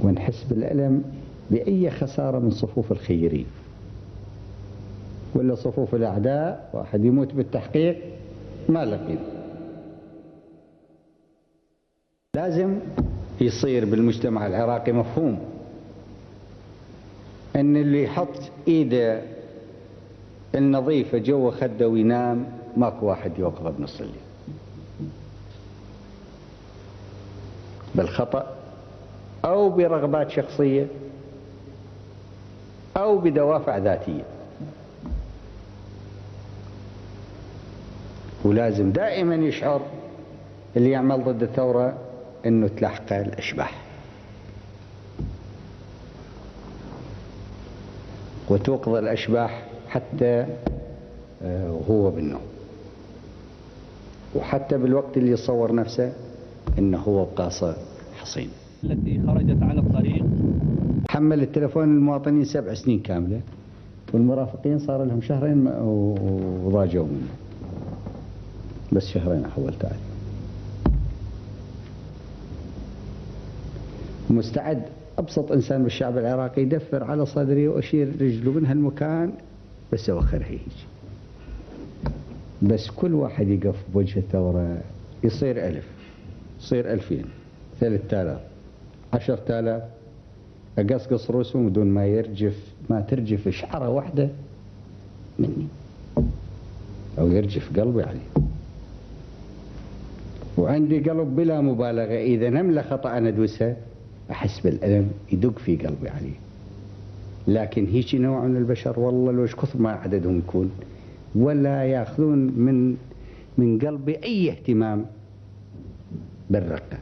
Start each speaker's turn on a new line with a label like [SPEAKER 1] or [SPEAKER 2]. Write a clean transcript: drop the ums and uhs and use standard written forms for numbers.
[SPEAKER 1] ونحس بالألم بأي خسارة من صفوف الخيرين، ولا صفوف الأعداء واحد يموت بالتحقيق ما لقينا. لازم يصير بالمجتمع العراقي مفهوم أن اللي يحط إيده النظيفة جوا خده وينام ماكو واحد يوقظه بنص الليل بالخطأ أو برغبات شخصية أو بدوافع ذاتية. ولازم دائما يشعر اللي يعمل ضد الثورة أنه تلحقه الأشباح وتوقظ الأشباح حتى وهو بالنوم، وحتى بالوقت اللي يصور نفسه أنه هو بقاصة حصين.
[SPEAKER 2] التي خرجت على الطريق
[SPEAKER 1] حمل التلفون المواطنين 7 سنين كاملة، والمرافقين صار لهم شهرين وضاجوا منه، بس شهرين حولت عليه. مستعد أبسط إنسان بالشعب العراقي يدفر على صدري وأشير رجله من هالمكان بس أوخرها هيك. بس كل واحد يقف بوجه الثورة يصير 1000، يصير 2000، 3000، 10,000، أقصقص رؤوسهم بدون ما ترجف شعرة واحدة مني أو يرجف قلبي عليه. وعندي قلب بلا مبالغة، إذا نملة خطأ أنا أدوسها أحس بالألم يدق في قلبي عليه. لكن هيك نوع من البشر والله لو كثر ما عددهم يكون ولا يأخذون من قلبي أي اهتمام بالرقة.